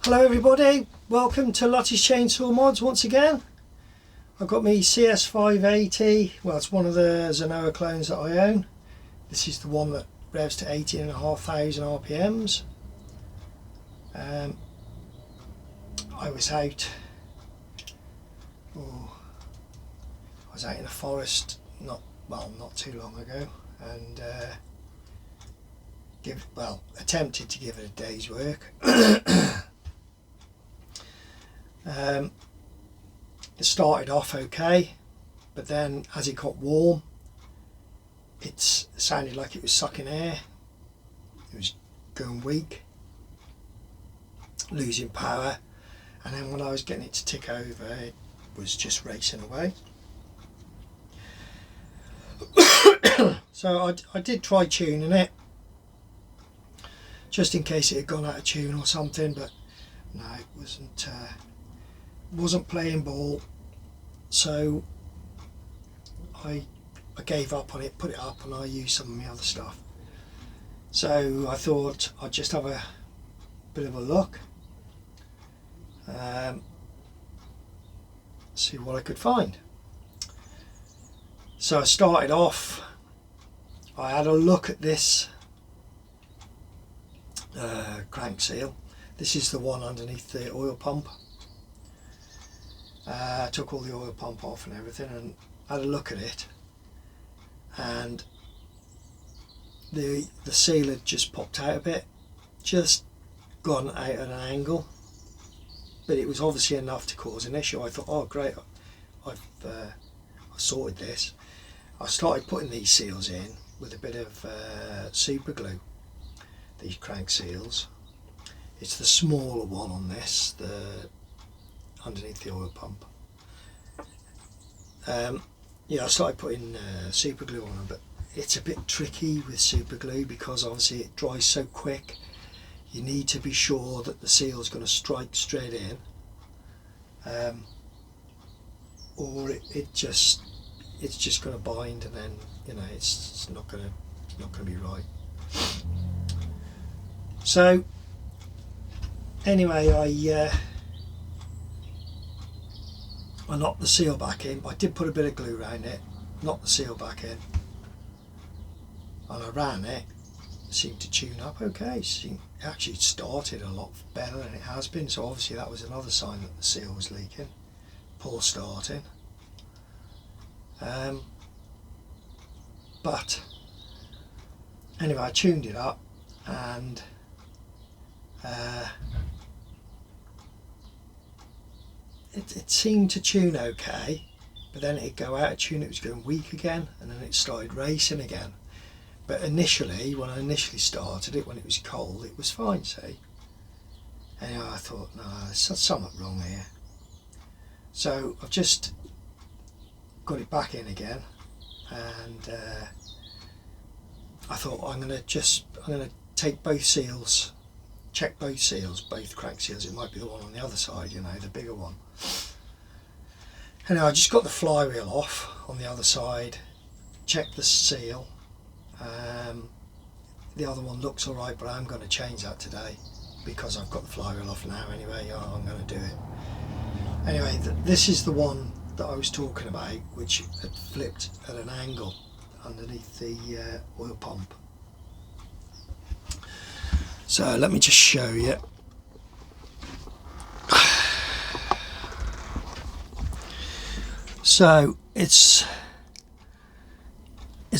Hello everybody, welcome to Lutys Chainsaw Mods once again. I've got my CS580, well it's one of the Zenoa clones that I own. This is the one that revs to 18,500 RPMs. I was out in the forest not too long ago and attempted to give it a day's work. It started off okay, but then as it got warm it sounded like it was sucking air. It was going weak, losing power, and then when I was getting it to tick over it was just racing away. So I did try tuning it just in case it had gone out of tune or something, but no, it wasn't playing ball, so I gave up on it, put it up, and I used some of my other stuff. So I thought I'd just have a bit of a look, see what I could find. So I started off, I had a look at this crank seal. This is the one underneath the oil pump. Took all the oil pump off and everything and had a look at it, and the seal had just popped out a bit, just gone out at an angle, but it was obviously enough to cause an issue. I thought, oh great, I've sorted this. I started putting these seals in with a bit of super glue, these crank seals. It's the smaller one on this, the underneath the oil pump. Yeah, I started putting super glue on them, but it's a bit tricky with super glue because obviously it dries so quick. You need to be sure that the seal is going to strike straight in, or it's just going to bind, and then it's not going to be right. So anyway, I knocked the seal back in. I did put a bit of glue around it, knocked the seal back in, and I ran it. It seemed to tune up okay. It actually started a lot better than it has been, so obviously that was another sign that the seal was leaking. Poor starting. But anyway, I tuned it up, and it seemed to tune okay, but then it'd go out of tune, it was going weak again, and then it started racing again. But initially, when I initially started it, when it was cold, it was fine, see. Anyway, I thought, no, there's something wrong here. So I've just got it back in again, and I thought I'm going to take both seals, check both seals, both crank seals. It might be the one on the other side, the bigger one. Anyway, I just got the flywheel off on the other side, checked the seal. The other one looks alright, but I'm going to change that today because I've got the flywheel off now anyway. I'm going to do it. Anyway, this is the one that I was talking about, which had flipped at an angle underneath the oil pump. So let me just show you. So it's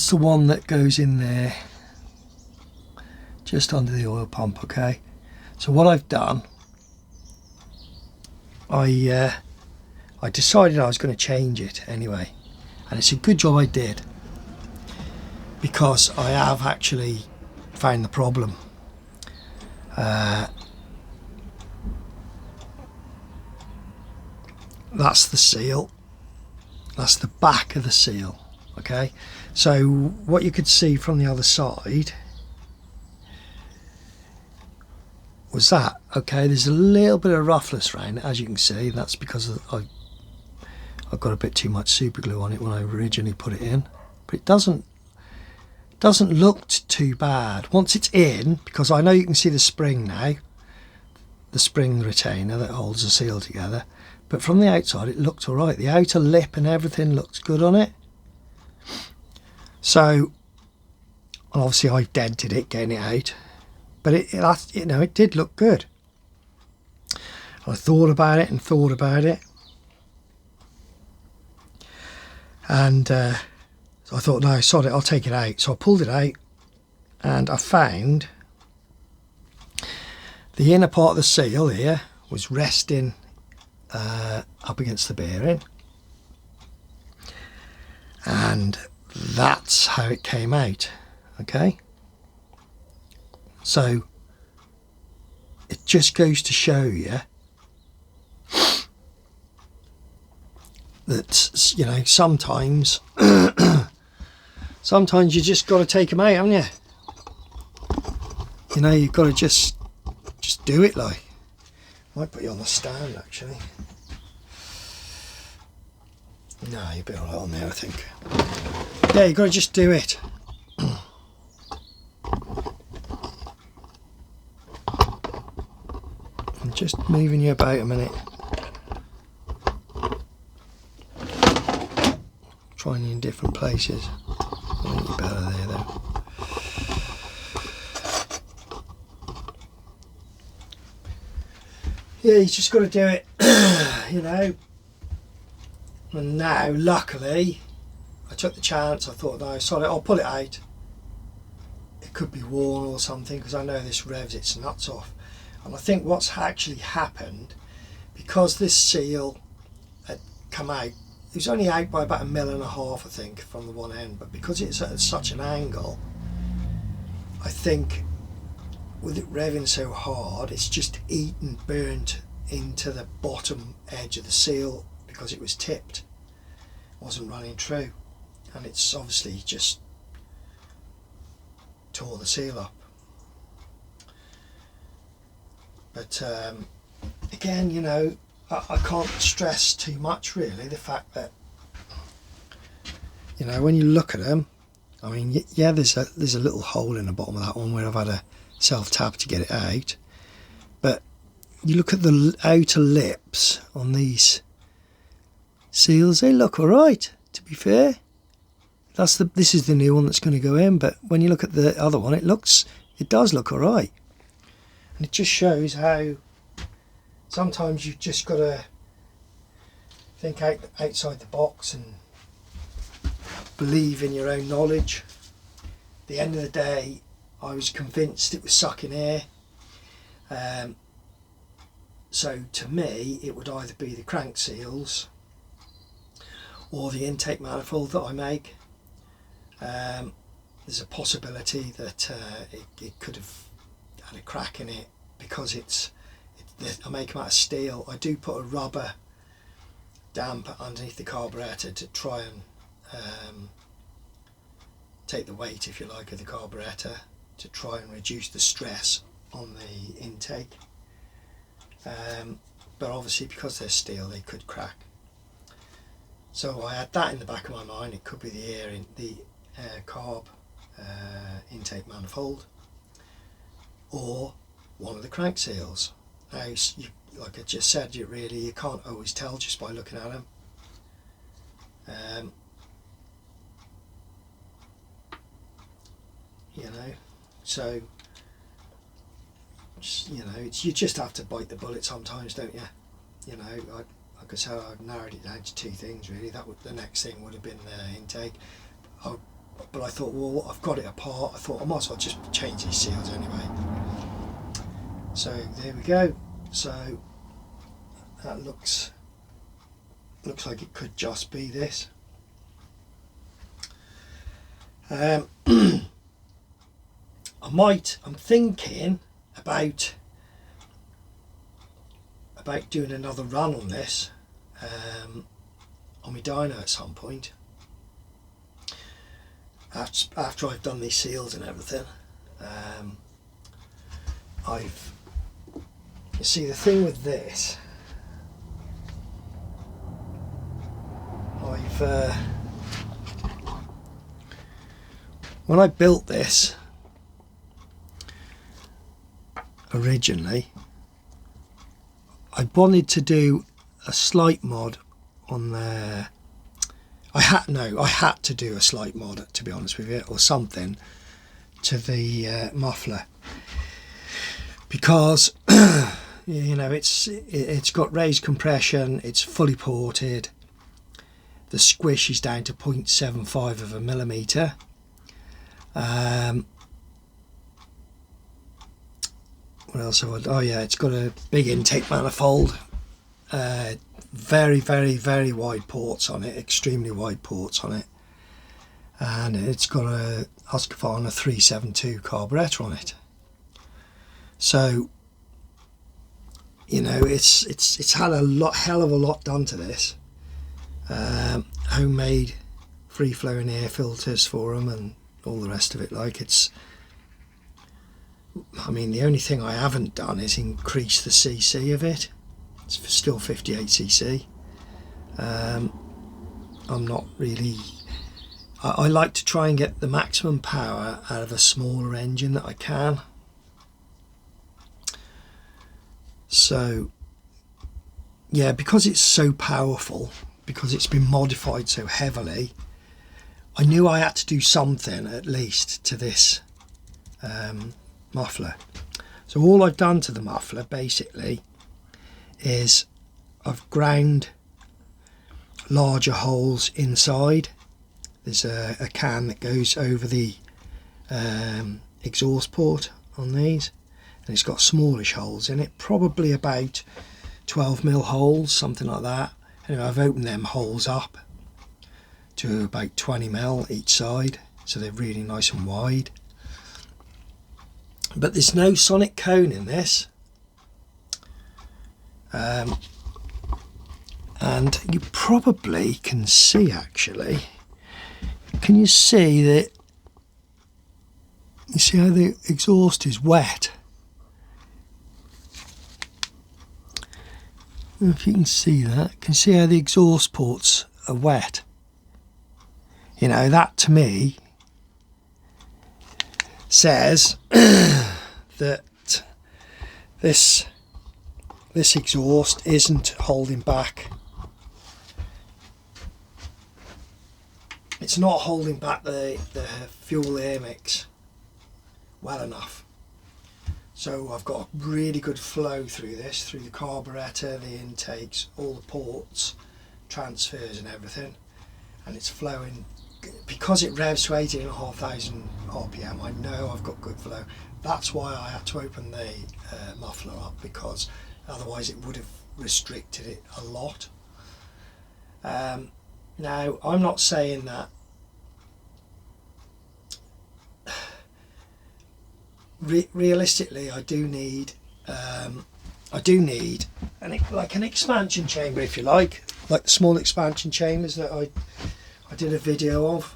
the one that goes in there just under the oil pump, okay? So what I've done, I decided I was going to change it anyway, and it's a good job I did, because I have actually found the problem. That's the seal, that's the back of the seal, okay? So what you could see from the other side was that, okay, there's a little bit of roughness around it, as you can see. That's because I've got a bit too much super glue on it when I originally put it in, but it doesn't look too bad once it's in, because I know you can see the spring now. the spring retainer that holds the seal together, but from the outside it looked alright. The outer lip and everything looks good on it. So obviously I dented it getting it out, but it did look good. I thought about it and thought about it, and so I thought, no, sod it, I'll take it out. So I pulled it out, and I found the inner part of the seal here was resting up against the bearing, and that's how it came out. Okay, so it just goes to show you that, you know, sometimes sometimes you just got to take them out, haven't you? You know, you've got to just do it. Like, might put you on the stand actually. No, you'll be alright on there, I think. Yeah, you've got to just do it. I'm just moving you about a minute. Trying you in different places. I think you're better there though. Yeah, you just got to do it. You know. And now, luckily, I took the chance. I thought, no, sorry, I'll pull it out. It could be worn or something, because I know this revs its nuts off. And I think what's actually happened, because this seal had come out, it was only out by about 1.5 mil, I think, from the one end, but because it's at such an angle, I think with it revving so hard, it's just burnt into the bottom edge of the seal, because it was tipped, wasn't running true, and it's obviously just tore the seal up. But again, you know, I can't stress too much really the fact that, you know, when you look at them, I mean, yeah, there's a little hole in the bottom of that one where I've had a self tap to get it out, but you look at the outer lips on these seals, they look alright, to be fair. This is the new one that's going to go in, but when you look at the other one, it does look alright. And it just shows how sometimes you've just got to think outside the box and believe in your own knowledge. At the end of the day, I was convinced it was sucking air. So to me, it would either be the crank seals or the intake manifold that I make. There's a possibility that it could have had a crack in it, because I make them out of steel. I do put a rubber damper underneath the carburetor to try and take the weight, if you like, of the carburetor, to try and reduce the stress on the intake. But obviously, because they're steel, they could crack. So I had that in the back of my mind. It could be the air carb intake manifold, or one of the crank seals. Now, like I just said, you can't always tell just by looking at them. You know, so you just have to bite the bullet sometimes, don't you? You know, like I said, I've narrowed it down to two things really. The next thing would have been the intake. But I thought, well, I've got it apart. I thought I might as well just change these seals anyway. So there we go. So that looks like it could just be this. I'm thinking about doing another run on this on my dyno at some point, after I've done these seals and everything. You see, the thing with this, when I built this originally, I wanted to do a slight mod on there. I had to do a slight mod, to be honest with you, or something to the muffler, because you know, it's got raised compression, it's fully ported, the squish is down to 0.75 of a millimetre. What else have I done? Oh yeah, it's got a big intake manifold, very very wide ports on it, extremely wide ports on it, and it's got a Husqvarna 372 carburetor on it. So you know, it's had a hell of a lot done to this. Homemade free flowing air filters for them and all the rest of it. Like, I mean, the only thing I haven't done is increase the cc of it. It's still 58cc. I'm not really... I like to try and get the maximum power out of a smaller engine that I can. So, yeah, because it's so powerful, because it's been modified so heavily, I knew I had to do something at least to this muffler. So all I've done to the muffler basically is I've ground larger holes inside. There's a can that goes over the exhaust port on these, and it's got smallish holes in it, probably about 12mm holes, something like that. Anyway, I've opened them holes up to about 20mm each side, so they're really nice and wide. But there's no sonic cone in this, and you probably can see, actually, can you see that, you see how the exhaust is wet? I don't know if you can see that. Can you see how the exhaust ports are wet? You know, that to me says that this exhaust isn't holding back. It's not holding back the fuel air mix well enough. So I've got a really good flow through this, through the carburetor, the intakes, all the ports, transfers and everything, and it's flowing. Because it revs to 18,500 RPM, I know I've got good flow. That's why I had to open the muffler up, because otherwise it would have restricted it a lot. Now, I'm not saying that realistically I do need like an expansion chamber, if you like the small expansion chambers that I did a video of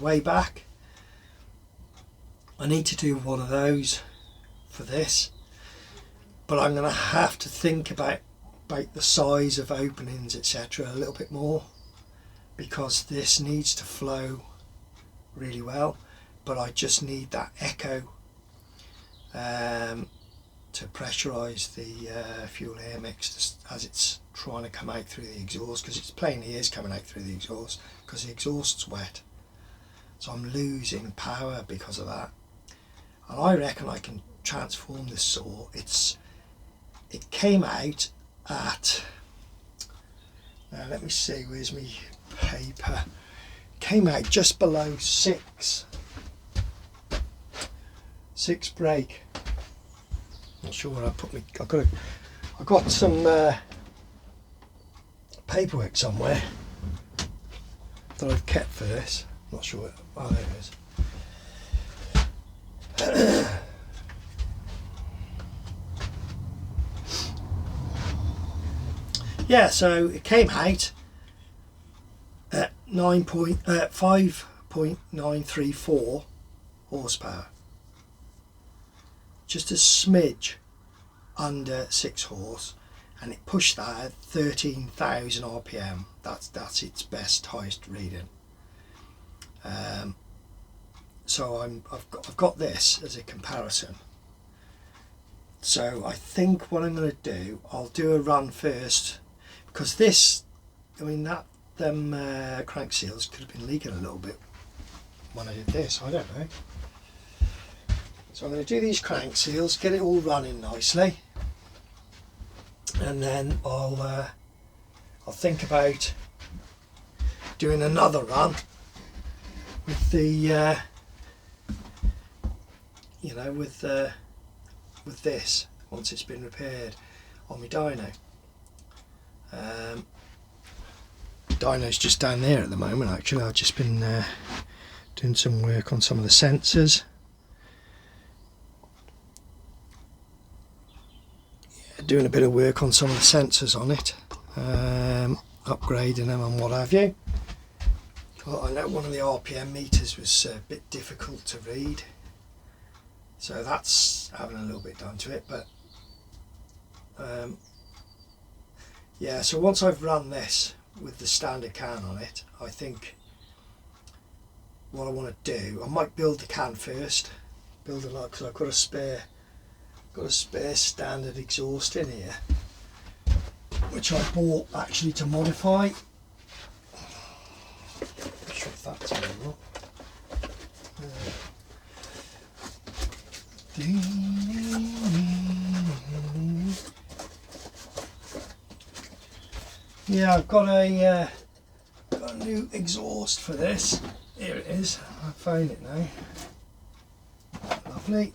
way back. I need to do one of those for this, but I'm going to have to think about the size of openings, etc. a little bit more, because this needs to flow really well, but I just need that echo to pressurise the fuel air mix as it's trying to come out through the exhaust, because it plainly is coming out through the exhaust because the exhaust's wet. So I'm losing power because of that, and I reckon I can transform this saw. It came out at, now let me see, where's my paper? Came out just below 6 brake. Not sure where I put me. I got some paperwork somewhere that I've kept for this. Not sure where. Oh, there it is. Yeah, so it came out at 5.934 horsepower, just a smidge under 6 horse, and it pushed that at 13,000 RPM. That's its best, highest reading. So I've got this as a comparison, So I think what I'm going to do, I'll do a run first, because this, I mean, them crank seals could have been leaking a little bit when I did this, I don't know. So I'm going to do these crank seals, get it all running nicely, and then I'll think about doing another run with the you know, with this once it's been repaired on my dyno. Dyno's just down there at the moment. Actually, I've just been doing some work on some of the sensors. Yeah, doing a bit of work on some of the sensors on it, upgrading them and what have you. Well, I know one of the RPM meters was a bit difficult to read, so that's having a little bit done to it, but yeah, so once I've run this with the standard can on it, I think what I want to do, I might build the can first, build a lot, because I've got a spare standard exhaust in here, which I bought actually to modify. Not sure if that's on or not. Yeah, I've got a new exhaust for this. Here it is. I found it now. Lovely.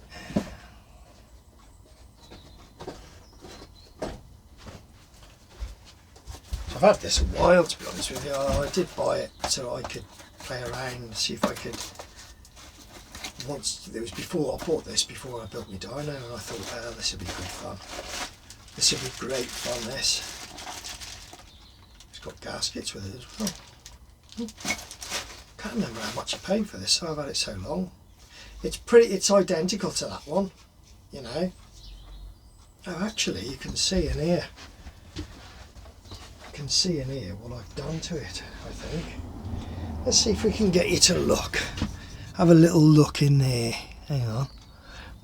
I've had this a while, to be honest with you. I did buy it so I could play around and see if I could. Once it was before I bought this, before I built my dyno, and I thought, well, this would be good fun. This would be great fun. This. It's got gaskets with it as well. Can't remember how much I paid for this. So I've had it so long. It's identical to that one, you know. Oh, actually, you can see in here. You can see in here what I've done to it, I think. Let's see if we can get you to look. Have a little look in there. Hang on.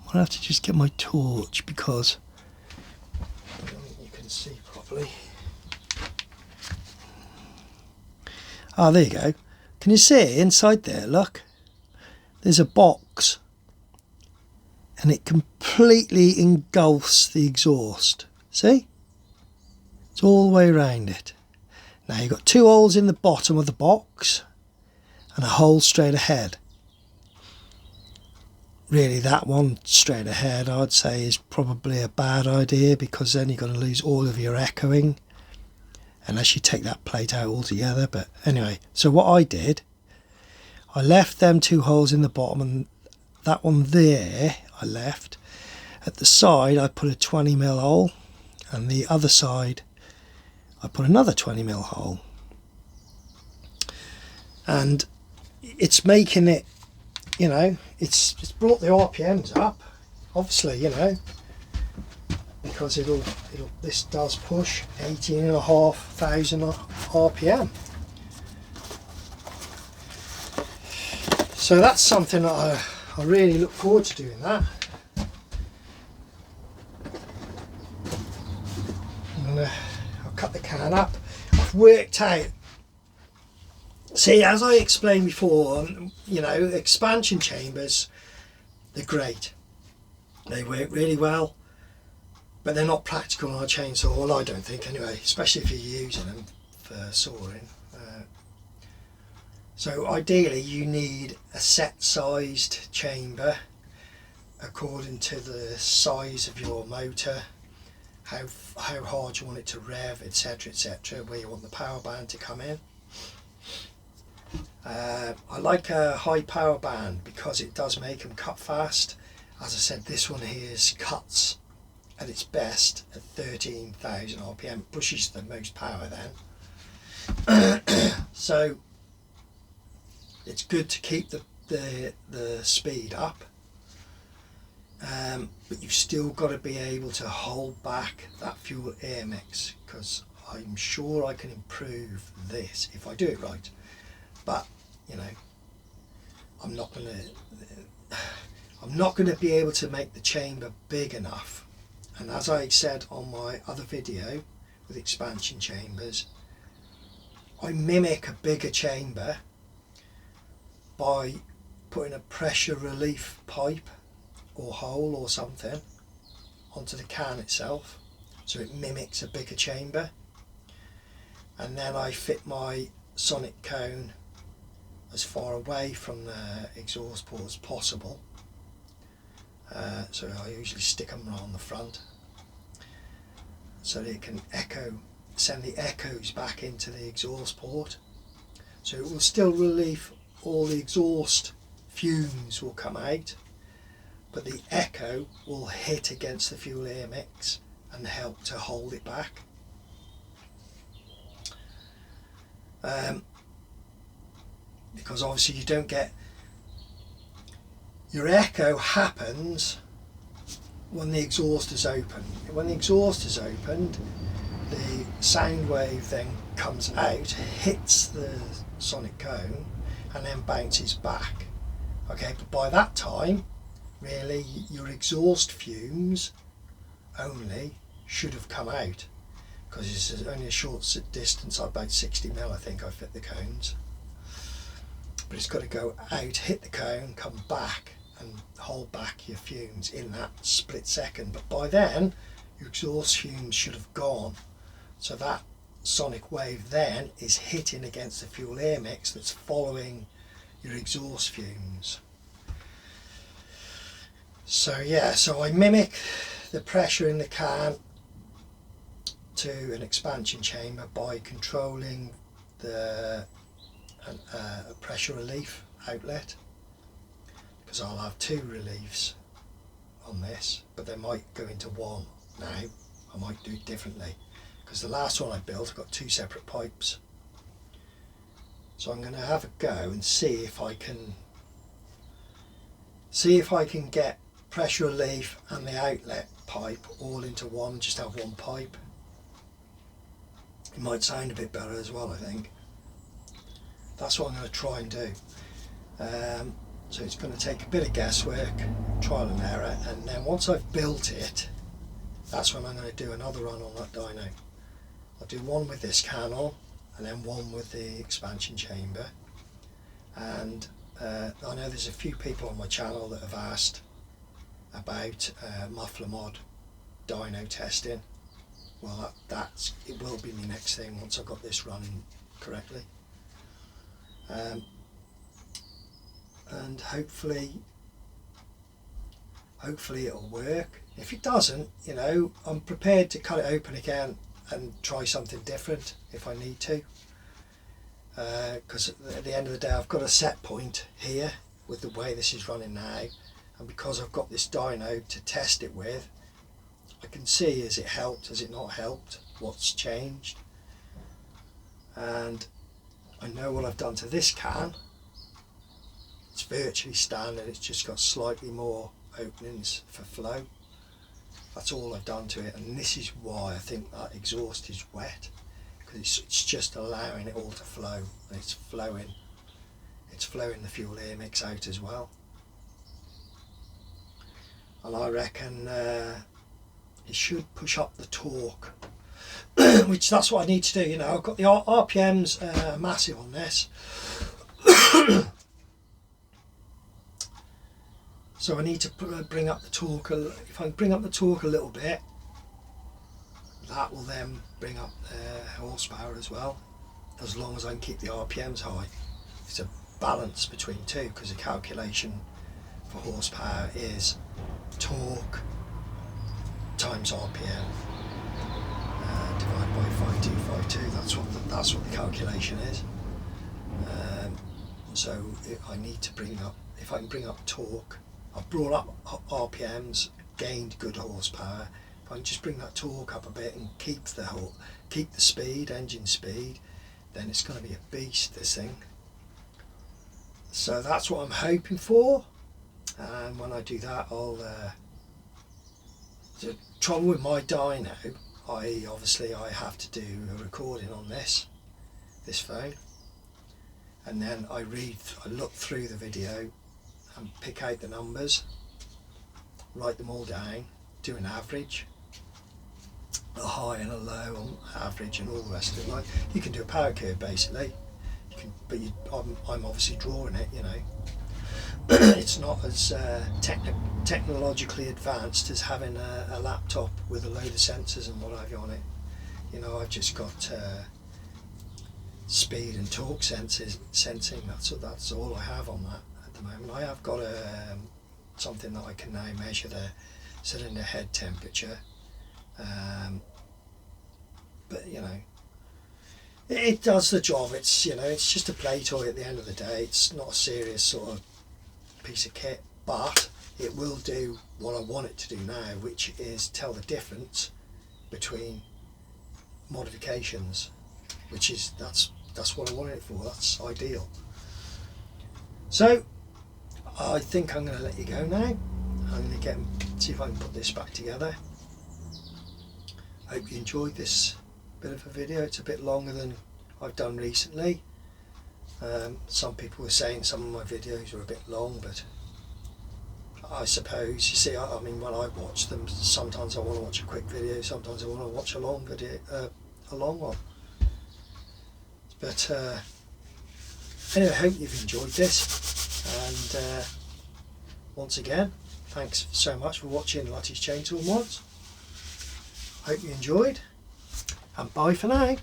I'll have to just get my torch because I don't think you can see properly. Ah, there you go. Can you see inside there? Look. There's a box. And it completely engulfs the exhaust. See? It's all the way around it. Now you've got two holes in the bottom of the box and a hole straight ahead. Really, that one straight ahead I'd say is probably a bad idea, because then you're going to lose all of your echoing unless you take that plate out altogether. But anyway, so what I did, I left them two holes in the bottom, and that one there I left. At the side I put a 20mm hole, and the other side I put another 20mm hole, and it's making it, you know, it's brought the RPMs up, obviously, you know, because this does push 18,500 RPM. So that's something that I really look forward to doing that. I'll cut the can up. I've worked out. See, as I explained before, you know, expansion chambers, they're great. They work really well, but they're not practical on a chainsaw, well, I don't think anyway, especially if you're using them for sawing. So ideally you need a set sized chamber according to the size of your motor, how hard you want it to rev, etc, etc, where you want the power band to come in. I like a high power band because it does make them cut fast. As I said, this one here cuts at its best at 13,000 RPM, pushes the most power then. So it's good to keep the speed up, but you've still got to be able to hold back that fuel air mix, because I'm sure I can improve this if I do it right. But you know, I'm not going to be able to make the chamber big enough And as I said on my other video with expansion chambers, I mimic a bigger chamber by putting a pressure relief pipe or hole or something onto the can itself, so it mimics a bigger chamber. And then I fit my sonic cone as far away from the exhaust port as possible. So I usually stick them right on the front so that it can send the echoes back into the exhaust port. So it will still relieve all the exhaust fumes will come out, but the echo will hit against the fuel air mix and help to hold it back. Because obviously you don't get, your echo happens when the exhaust is open. When the exhaust is opened, the sound wave then comes out, hits the sonic cone and then bounces back. Okay, but by that time really your exhaust fumes only should have come out, because it's only a short distance, about 60 mil I think I fit the cones, but it's got to go out, hit the cone, come back and hold back your fumes in that split second. But by then your exhaust fumes should have gone, so that sonic wave then is hitting against the fuel air mix that's following your exhaust fumes. So yeah, so I mimic the pressure in the can to an expansion chamber by controlling the pressure relief outlet, because I'll have two reliefs on this, but they might go into one now. I might do it differently, because the last one I built, I got two separate pipes. So I'm going to have a go and see if I can get pressure relief and the outlet pipe all into one, just have one pipe. It might sound a bit better as well, I think. That's what I'm going to try and do. So it's going to take a bit of guesswork, trial and error, and then once I've built it, that's when I'm going to do another run on that dyno. I'll do one with this can on and then one with the expansion chamber. And I know there's a few people on my channel that have asked about muffler mod dyno testing. Well, it will be my next thing once I've got this running correctly. And hopefully it'll work. If it doesn't, you know, I'm prepared to cut it open again and try something different if I need to. Because at the end of the day I've got a set point here with the way this is running now, and because I've got this dyno to test it with, I can see, has it helped, has it not helped, what's changed. And I know what I've done to this can. It's virtually standard, it's just got slightly more openings for flow. That's all I've done to it, and this is why I think that exhaust is wet, because it's just allowing it all to flow, and it's flowing the fuel air mix out as well. And I reckon it should push up the torque, which that's what I need to do. You know, I've got the RPMs massive on this. So I need to bring up the torque. If I bring up the torque a little bit, that will then bring up the horsepower as well, as long as I can keep the RPMs high. It's a balance between two, because the calculation for horsepower is torque times RPM divided by 5252. That's what the calculation is. So I need to bring up, if I can bring up torque, I've brought up RPMs, gained good horsepower. If I can just bring that torque up a bit and keep the speed, engine speed, then it's going to be a beast, this thing. So that's what I'm hoping for. And when I do that, I'll the trouble with my dyno, I have to do a recording on this phone, and then I look through the video and pick out the numbers, write them all down, do an average, a high and a low, on average, and all the rest of it. Like you can do a power curve basically. You can, but I'm obviously drawing it. You know, it's not as technologically advanced as having a laptop with a load of sensors and what have you on it. You know, I've just got speed and torque sensing. That's all I have on that at the moment. I have got something that I can now measure the cylinder head temperature, but you know, it does the job. It's, you know, it's just a play toy at the end of the day. It's not a serious sort of piece of kit, but it will do what I want it to do now, which is tell the difference between modifications, which is that's what I wanted it for. That's ideal. So I think I'm going to let you go now. I'm going to see if I can put this back together. I hope you enjoyed this bit of a video. It's a bit longer than I've done recently. Some people were saying some of my videos were a bit long, but I suppose, you see, I mean, when I watch them, sometimes I want to watch a quick video, sometimes I want to watch a long video, a long one. But anyway, I hope you've enjoyed this, and once again, thanks so much for watching Lutys Chainsaw Mods. Hope you enjoyed, and bye for now.